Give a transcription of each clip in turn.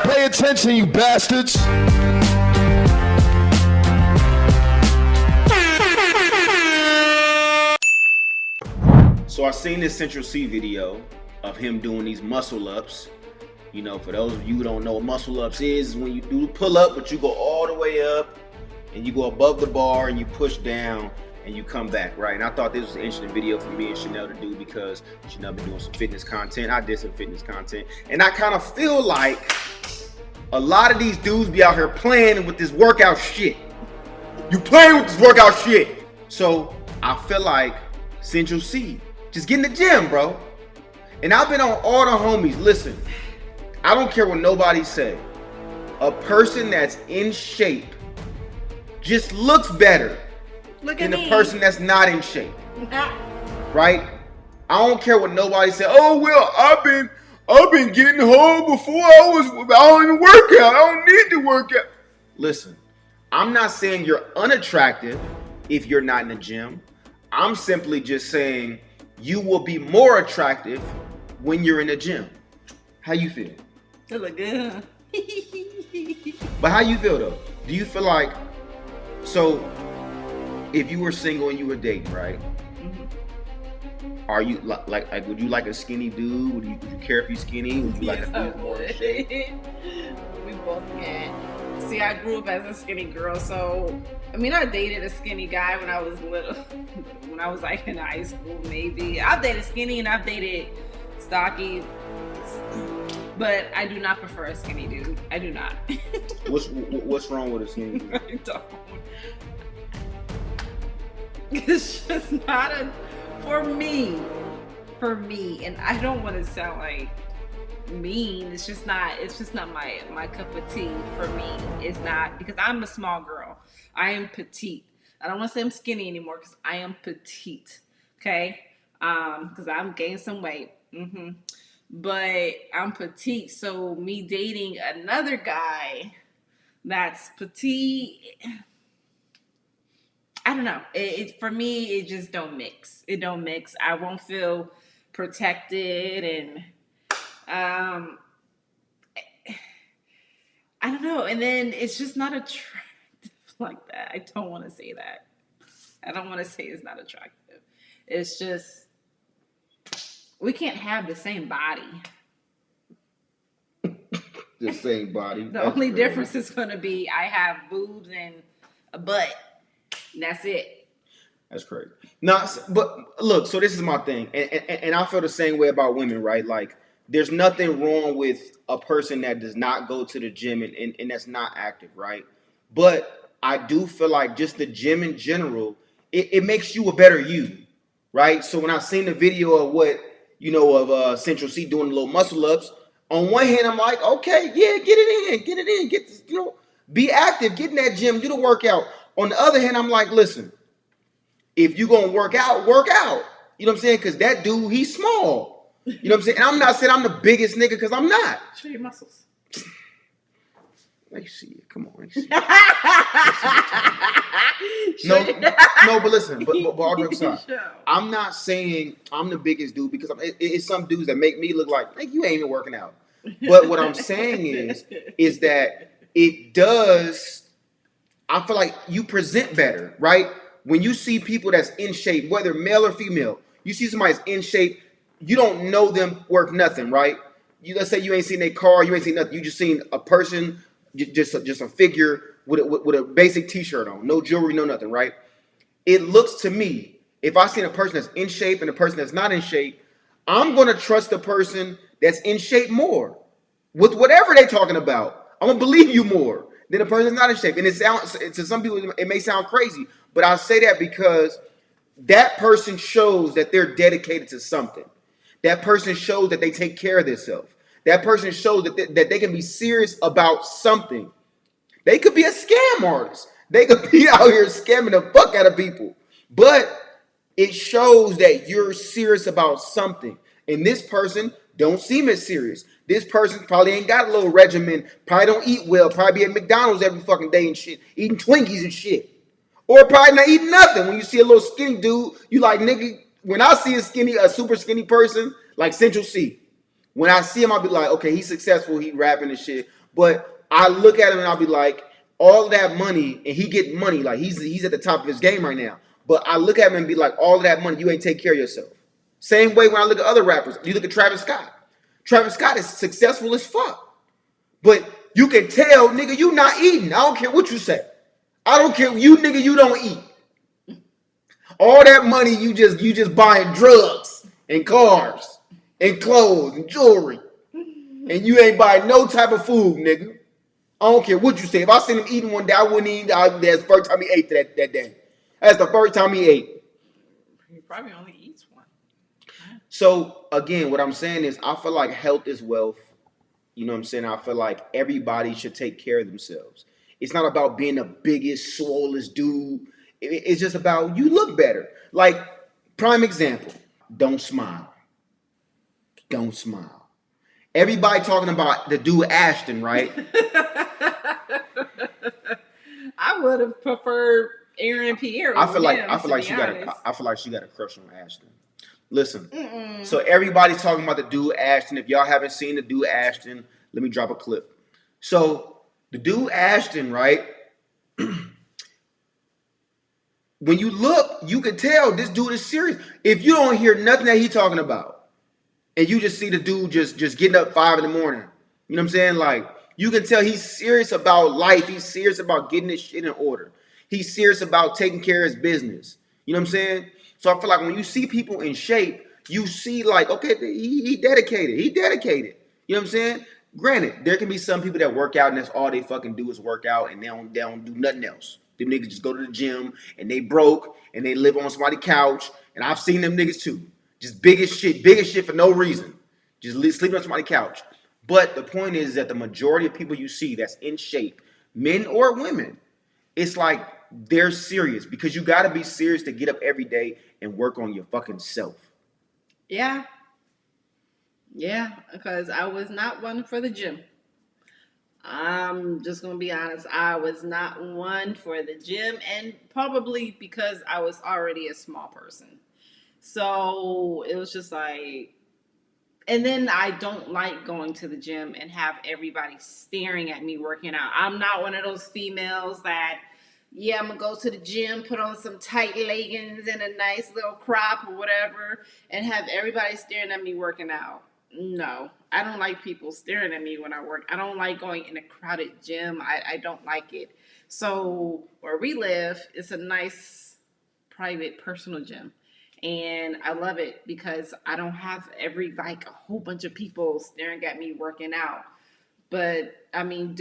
Pay attention, you bastards. So I seen this Central C video of him doing these muscle ups. You know, for those of you who don't know what muscle ups is when you do the pull up, but you go all the way up and you go above the bar and you push down and you come back, right? And I thought this was an interesting video for me and Chanel to do because Chanel been doing some fitness content. I did some fitness content. And I kind of feel like a lot of these dudes be out here playing with this workout shit. You playing with this workout shit. So I feel like Central C, just get in the gym, bro. And I've been on all the homies. Listen, I don't care what nobody say. A person that's in shape just looks better than a person that's not in shape. Right? I don't care what nobody say. Oh well, I've been getting home before I don't even work out. I don't need to work out. Listen, I'm not saying you're unattractive if you're not in the gym. I'm simply just saying you will be more attractive when you're in the gym. How you feel? It look good. But how you feel though? Do you feel like, so if you were single and you were dating, right? Mm-hmm. Are you like would you like a skinny dude? Would you care if he's skinny? Would you like a dude more in shape? We both can. See, I grew up as a skinny girl, so I mean, I dated a skinny guy when I was little. When I was like in high school, maybe. I've dated skinny and I've dated stocky, but I do not prefer a skinny dude. I do not. What's wrong with a skinny dude? I don't. It's just not for me, and I don't want to sound like mean. It's just not my cup of tea. For me, it's not, because I'm a small girl. I am petite. I don't want to say I'm skinny anymore because I am petite. Okay, because I'm gaining some weight. But I'm petite, so me dating another guy that's petite, I don't know. It for me, it just don't mix. It don't mix. I won't feel protected, and I don't know. And then it's just not attractive like that. I don't want to say that. I don't want to say it's not attractive. It's just, we can't have the same body. The same body. The only difference is going to be I have boobs and a butt. And that's it. That's crazy. No, but look, so this is my thing. And I feel the same way about women, right? Like, there's nothing wrong with a person that does not go to the gym and that's not active, right? But I do feel like just the gym in general, it makes you a better you, right? So when I seen the video of what, of Central C doing the little muscle ups, on one hand, I'm like, okay, yeah, get it in, be active, get in that gym, do the workout. On the other hand, I'm like, listen, if you gonna work out, work out. You know what I'm saying? Because that dude, he's small. You know what I'm saying? And I'm not saying I'm the biggest nigga, because I'm not. Show your muscles. Let me see it. Come on. Let me see it. No, but listen, but all jokes aside, I'm not saying I'm the biggest dude, because it's some dudes that make me look like you ain't even working out. But what I'm saying is that it does. I feel like you present better, right? When you see people that's in shape, whether male or female, you see somebody that's in shape, you don't know them worth nothing, right? Let's say you ain't seen their car, you ain't seen nothing. You just seen a person, just a figure with a basic t-shirt on, no jewelry, no nothing, right? It looks to me, if I seen a person that's in shape and a person that's not in shape, I'm going to trust the person that's in shape more with whatever they're talking about. I'm going to believe you more than a person that's not in shape. And it sounds, to some people, it may sound crazy, but I say that because that person shows that they're dedicated to something. That person shows that they take care of themselves. That person shows that they can be serious about something. They could be a scam artist. They could be out here scamming the fuck out of people. But it shows that you're serious about something. And this person don't seem as serious. This person probably ain't got a little regimen. Probably don't eat well. Probably be at McDonald's every fucking day and shit. Eating Twinkies and shit. Or probably not eating nothing. When you see a little skinny dude, you like, nigga, when I see a super skinny person, like Central C, when I see him, I'll be like, okay, he's successful, he rapping and shit. But I look at him and I'll be like, all that money, and he getting money, like he's at the top of his game right now. But I look at him and be like, all of that money, you ain't take care of yourself. Same way when I look at other rappers. You look at Travis Scott. Travis Scott is successful as fuck. But you can tell, nigga, you not eating. I don't care what you say. I don't care. You nigga, you don't eat. All that money you just buying drugs and cars and clothes and jewelry. And you ain't buying no type of food, nigga. I don't care what you say. If I seen him eating one day, I wouldn't eat. That's the first time he ate that day. That's the first time he ate. He probably only eats one. So, again, what I'm saying is I feel like health is wealth. You know what I'm saying? I feel like everybody should take care of themselves. It's not about being the biggest, swollest dude. It's just about you look better. Like, prime example, don't smile. Don't smile. Everybody talking about the dude Ashton, right? I would have preferred Aaron Pierre. I feel like she got a crush on Ashton. Listen, so everybody's talking about the dude Ashton. If y'all haven't seen the dude Ashton, let me drop a clip. So the dude Ashton, right? When you look, you can tell this dude is serious. If you don't hear nothing that he's talking about, and you just see the dude just getting up 5 a.m, you know what I'm saying? Like, you can tell he's serious about life. He's serious about getting his shit in order. He's serious about taking care of his business. You know what I'm saying? So I feel like when you see people in shape, you see like, okay, he dedicated. He dedicated. You know what I'm saying? Granted, there can be some people that work out and that's all they fucking do is work out and they don't do nothing else. Them niggas just go to the gym and they broke and they live on somebody's couch. And I've seen them niggas too. Just biggest shit for no reason. Just sleeping on somebody's couch. But the point is that the majority of people you see that's in shape, men or women, it's like they're serious because you got to be serious to get up every day and work on your fucking self. Yeah. Yeah, because I was not one for the gym. I'm just going to be honest. I was not one for the gym, and probably because I was already a small person. So it was just like, and then I don't like going to the gym and have everybody staring at me working out. I'm not one of those females that, yeah, I'm going to go to the gym, put on some tight leggings and a nice little crop or whatever, and have everybody staring at me working out. No, I don't like people staring at me when I work. I don't like going in a crowded gym. I don't like it. So where we live, it's a nice private personal gym. And I love it because I don't have a whole bunch of people staring at me working out. But I mean,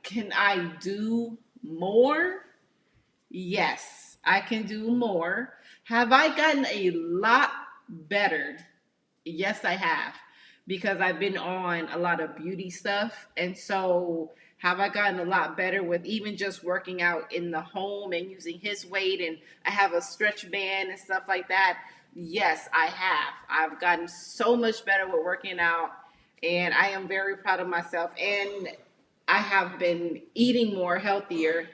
can I do more? Yes, I can do more. Have I gotten a lot better? Yes, I have. Because I've been on a lot of beauty stuff. And so have I gotten a lot better with even just working out in the home and using his weight, and I have a stretch band and stuff like that? Yes, I have. I've gotten so much better with working out, and I am very proud of myself. And I have been eating more healthier,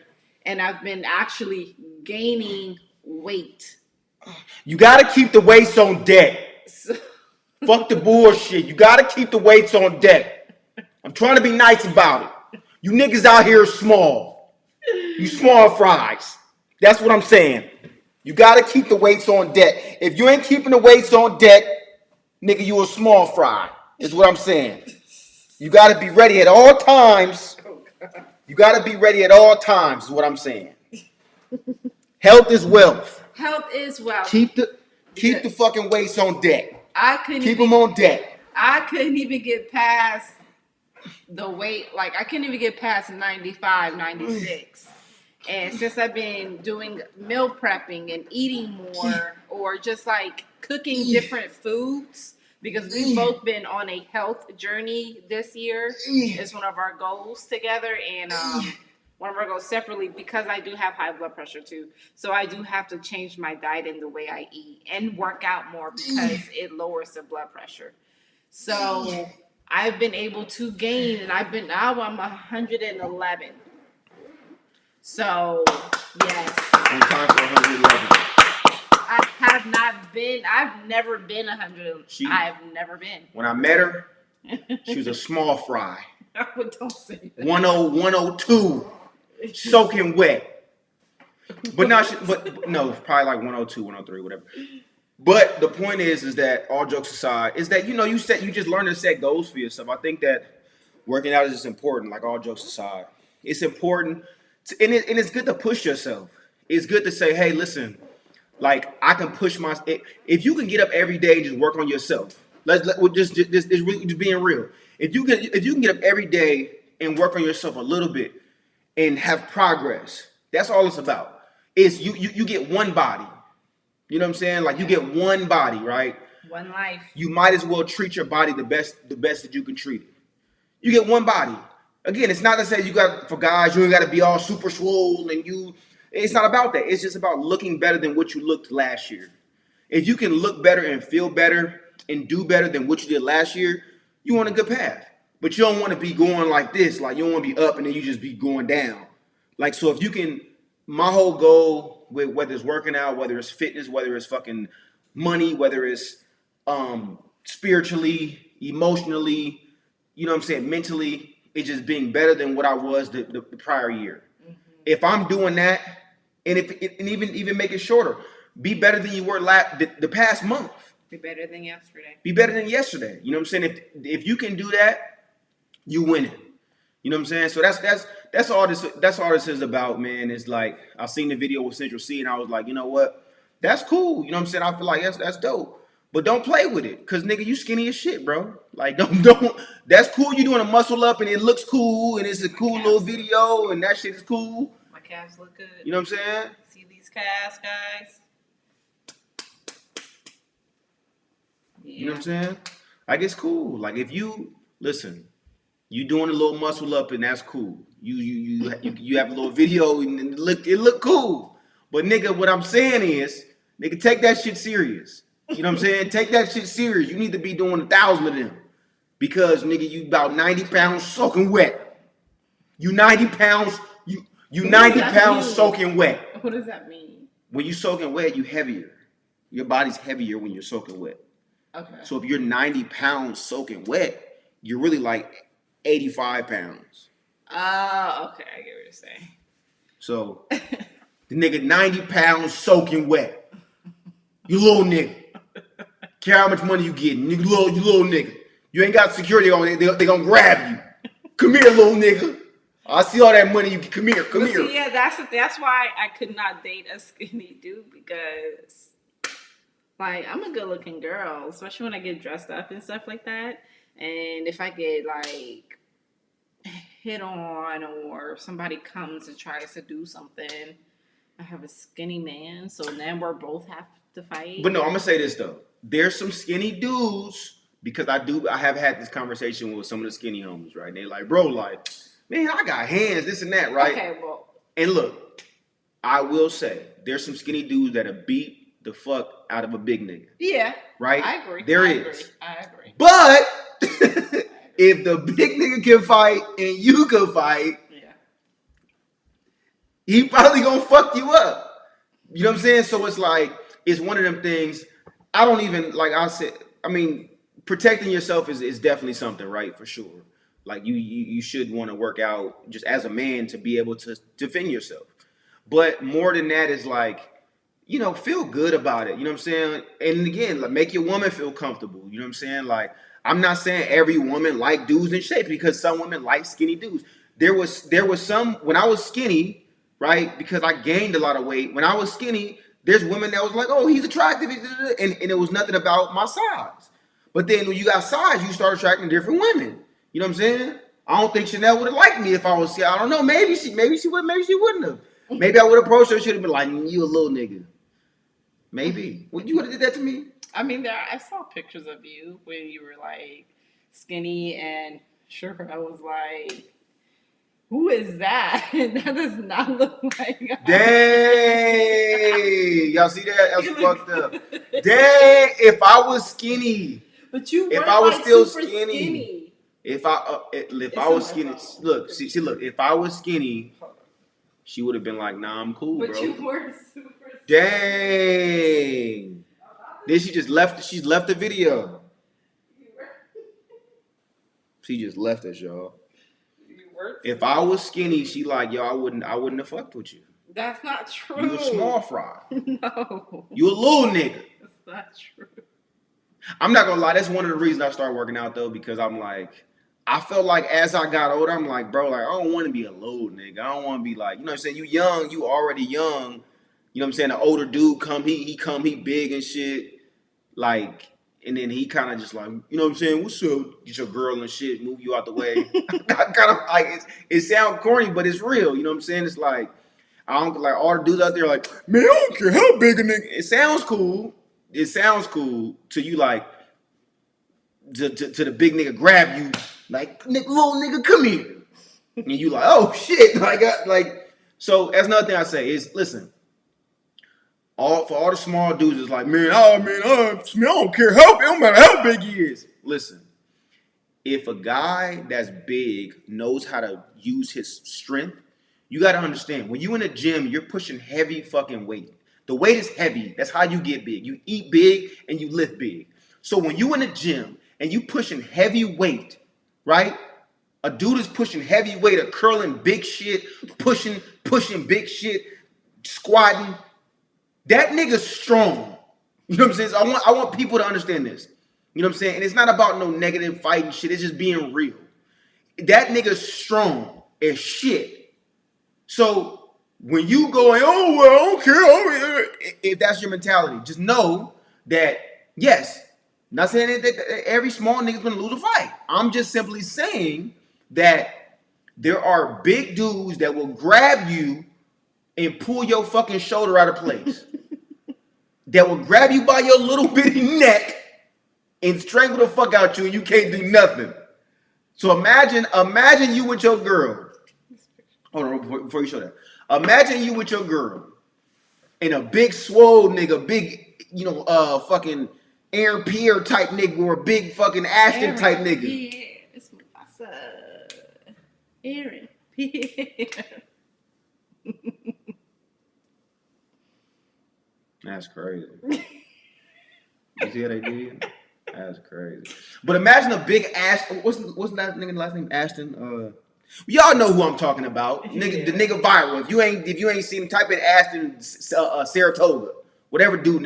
and I've been actually gaining weight. You got to keep the weights on deck. Fuck the bullshit. You got to keep the weights on deck. I'm trying to be nice about it. You niggas out here are small. You small fries. That's what I'm saying. You got to keep the weights on deck. If you ain't keeping the weights on deck, nigga, you a small fry. Is what I'm saying. You got to be ready at all times. You got to be ready at all times is what I'm saying. Health is wealth. Health is wealth. Keep the fucking weights on deck. Keep them on deck. I couldn't even get past the weight. Like, I couldn't even get past 95, 96. And since I've been doing meal prepping and eating more, or just like cooking different foods, because we've both been on a health journey this year. It's one of our goals together, and one of our goals separately, because I do have high blood pressure too. So I do have to change my diet and the way I eat and work out more because it lowers the blood pressure. So I've been able to gain, and now I'm 111. So yes. On time for 111. I've never been 100. I've never been. When I met her, she was a small fry. Don't say that. 102, soaking wet. But not, but no, probably like 102, 103, whatever. But the point is that all jokes aside, is that you just learn to set goals for yourself. I think that working out is just important. Like all jokes aside, it's important, and it's good to push yourself. It's good to say, hey, listen, like I can push my. If you can get up every day and just work on yourself, we're just really just being real. If you can get up every day and work on yourself a little bit and have progress, that's all it's about. Is you get one body. You know what I'm saying? Like you get one body, right? One life. You might as well treat your body the best that you can treat it. You get one body. Again, it's not to say for guys, you ain't got to be all super swole and it's not about that. It's just about looking better than what you looked last year. If you can look better and feel better and do better than what you did last year, you on a good path. But you don't want to be going like this. Like you don't want to be up and then you just be going down. Like, so if you can, my whole goal with whether it's working out, whether it's fitness, whether it's fucking money, whether it's spiritually, emotionally, you know what I'm saying, mentally, it's just being better than what I was the prior year. Mm-hmm. If I'm doing that, and even make it shorter, be better than you were the past month. Be better than yesterday. Be better than yesterday. You know what I'm saying? If you can do that, you win it. You know what I'm saying? So that's all this is about, man. It's like I seen the video with Central C and I was like, you know what? That's cool. You know what I'm saying? I feel like that's dope. But don't play with it. Cause nigga, you skinny as shit, bro. Like don't that's cool. You doing a muscle up and it looks cool and it's a cool little video and that shit is cool. My calves look good. You know what I'm saying? See these calves, guys? Yeah. You know what I'm saying? Like it's cool. Like if you listen, you doing a little muscle up and that's cool. You have a little video and it look cool. But nigga, what I'm saying is, nigga, take that shit serious. You know what I'm saying? Take that shit serious. You need to be doing 1,000 of them. Because nigga, you about 90 pounds soaking wet. You 90 pounds, you 90 pounds soaking wet. What does that mean? When you soaking wet, you heavier. Your body's heavier when you're soaking wet. Okay. So if you're 90 pounds soaking wet, you're really like 85 pounds. Oh, okay. I get what you're saying. So the nigga 90 pounds soaking wet. You little nigga. Care how much money you getting. You little nigga. You ain't got security on it. They gonna grab you. Come here, little nigga. I see all that money. Come here. See, yeah, that's why I could not date a skinny dude because, like, I'm a good looking girl, especially when I get dressed up and stuff like that. And if I get like hit on or if somebody comes and tries to do something, I have a skinny man, so then we're both have to fight. But no, I'm gonna say this though. There's some skinny dudes because I have had this conversation with some of the skinny homies, right? They're like, bro, like, man, I got hands, this and that, right? Okay, well. And look, I will say there's some skinny dudes that'll beat the fuck out of a big nigga. Yeah. Right? I agree. I agree. But if the big nigga can fight and you can fight, yeah, he probably gonna fuck you up. You know what I'm saying? So it's like, it's one of them things. I don't even, like I said, I mean, protecting yourself is definitely something, right? For sure. Like you should want to work out just as a man to be able to defend yourself. But more than that is like, you know, feel good about it. You know what I'm saying? And again, like, make your woman feel comfortable. You know what I'm saying? Like, I'm not saying every woman like dudes in shape because some women like skinny dudes. There was some, when I was skinny, right? Because I gained a lot of weight. When I was skinny, there's women that was like, oh, he's attractive. And it was nothing about my size. But then when you got size, you start attracting different women. You know what I'm saying? I don't think Chanel would have liked me if I was, I don't know. Maybe she would, maybe she wouldn't have. Maybe I would have approached her. Should have been like, you a little nigga. Maybe. Would you would have did that to me? I mean, I saw pictures of you when you were like skinny and sure. I was like, who is that? That does not look like. Dang! Y'all see that? That's fucked up. Dang! If I was skinny, but you. If I was like still skinny. If I was skinny, look, see, look. If I was skinny, she would have been like, "Nah, I'm cool, but bro." But you were super. Dang! Then she just left. She's left the video. She just left us, y'all. If I was skinny, she like, yo, I wouldn't have fucked with you. That's not true. You a small fry. No. You a little nigga. That's not true. I'm not gonna lie, that's one of the reasons I started working out though, because I'm like, I felt like as I got older, I'm like, bro, like I don't want to be a little nigga. I don't want to be like, you know what I'm saying? You young, you already young. You know what I'm saying? The older dude he big and shit. Like, and then he kind of just like, you know what I'm saying? What's up? Get your girl and shit, move you out the way. I kind of like it sounds corny, but it's real. You know what I'm saying? It's like, I don't like all the dudes out there like, man, I don't care how big a nigga. It sounds cool. It sounds cool to you, like to the big nigga grab you, like little nigga, come here, and you like, oh shit, like. So that's another thing I say is, listen, for all the small dudes, is like, man, I don't care how, it don't matter how big he is. Listen, if a guy that's big knows how to use his strength, you got to understand, when you in the gym, you're pushing heavy fucking weight. The weight is heavy. That's how you get big. You eat big and you lift big. So when you in the gym and you pushing heavy weight, right? A dude is pushing heavy weight, or curling big shit, pushing big shit, squatting. That nigga's strong. You know what I'm saying? So I want people to understand this. You know what I'm saying? And it's not about no negative fighting shit. It's just being real. That nigga's strong as shit. So when you go, oh, well, I don't care. If that's your mentality, just know that, yes, not saying that every small nigga's going to lose a fight. I'm just simply saying that there are big dudes that will grab you and pull your fucking shoulder out of place. That will grab you by your little bitty neck and strangle the fuck out you, and you can't do nothing. So imagine you with your girl. Hold on, before you show that. Imagine you with your girl and a big swole nigga, big, fucking Aaron Pierre type nigga, or a big fucking Ashton type nigga. Pierre. It's my Aaron Pierre. That's crazy. You see how they did? That's crazy. But imagine a big Ashton. What's that nigga last name? Ashton. Y'all know who I'm talking about. Nigga, the nigga viral. If you ain't seen him, type in Ashton Saratoga. Whatever dude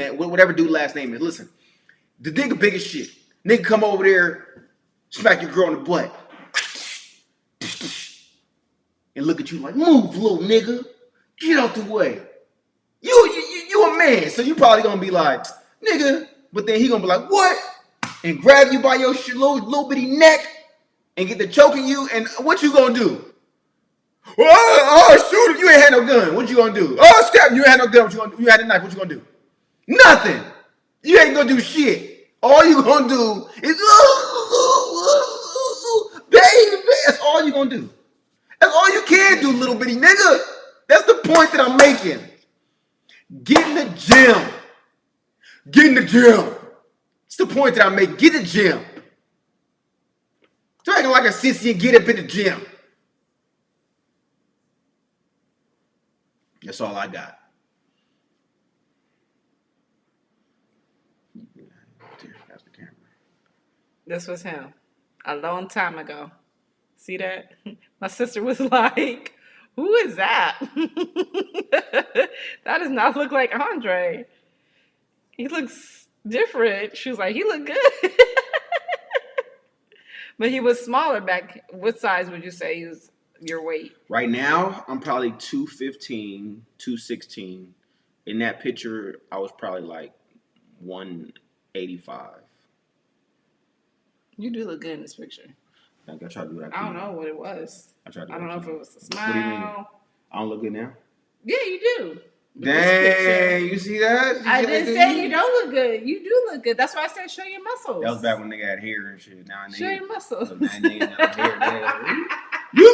last name is. Listen, the nigga big as shit. Nigga come over there, smack your girl in the butt, and look at you like, move, little nigga, get out the way. You a man, so you probably gonna be like, nigga, but then he gonna be like, what? And grab you by your little bitty neck and get to choking you, and what you gonna do? Oh, shoot him, you ain't had no gun. What you gonna do? Oh, stab him, you ain't had no gun. What you gonna do? You had a knife, what you gonna do? Nothing. You ain't gonna do shit. All you gonna do is, baby, that's all you gonna do. That's all you can do, little bitty nigga. That's the point that I'm making. Get in the gym. Get in the gym. It's the point that I'm making. Get in the gym. Stop acting like a sissy and get up in the gym. That's all I got. That's the camera. This was him a long time ago. See that? My sister was like, who is that? That does not look like Andre. He looks different. She was like, he looked good. But he was smaller back. What size would you say he was your weight? Right now, I'm probably 215, 216. In that picture, I was probably like 185. You do look good in this picture. I try to do what I don't know what it was. I don't know if it was the smile. What do you mean? I don't look good now? Yeah, you do. Dang, you see that? I didn't say you don't look good. You do look good. That's why I said show your muscles. That was back when nigga had hair and shit. Now show your muscles. You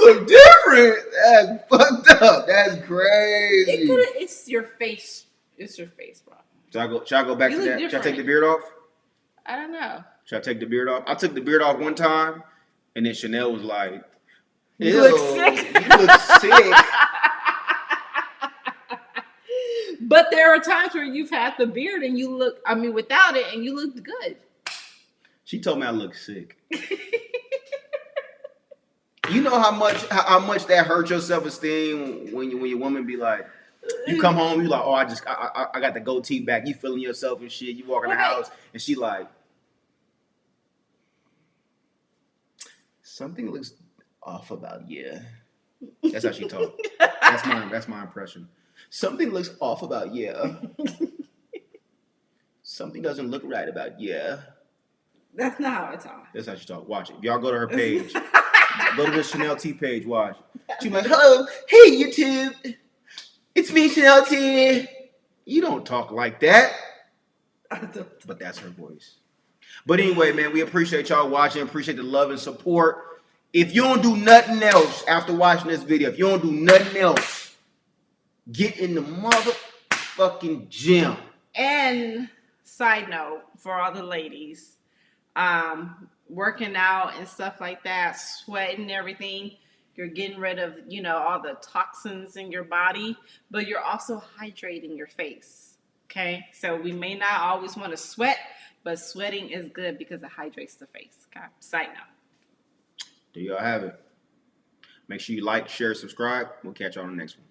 look different. That's fucked up. That's crazy. It's your face. It's your face, bro. Should I go back to that? Should I take the beard off? I don't know. Should I take the beard off? I took the beard off one time, and then Chanel was like, you look sick. You look sick. But there are times where you've had the beard and you look, without it, and you looked good. She told me I look sick. You know how much that hurt your self-esteem when your woman be like, you come home, you like, oh, I got the goatee back. You feeling yourself and shit. You walk in the house and she like, something looks off about you. That's how she talk. That's my impression. Something looks off about you. Something doesn't look right about you. That's not how I talk. That's how she talk. Watch it. If y'all go to her page, go to the Chanel T page. Watch. She like, hello, hey YouTube, it's me, Chanel T. You don't talk like that. But that's her voice. But anyway, man, we appreciate y'all watching. Appreciate the love and support. If you don't do nothing else after watching this video, if you don't do nothing else, get in the motherfucking gym. And side note for all the ladies, working out and stuff like that, sweating and everything, you're getting rid of, all the toxins in your body, but you're also hydrating your face. Okay, so we may not always want to sweat, but sweating is good because it hydrates the face. Okay, side note. There y'all have it. Make sure you like, share, subscribe. We'll catch y'all on the next one.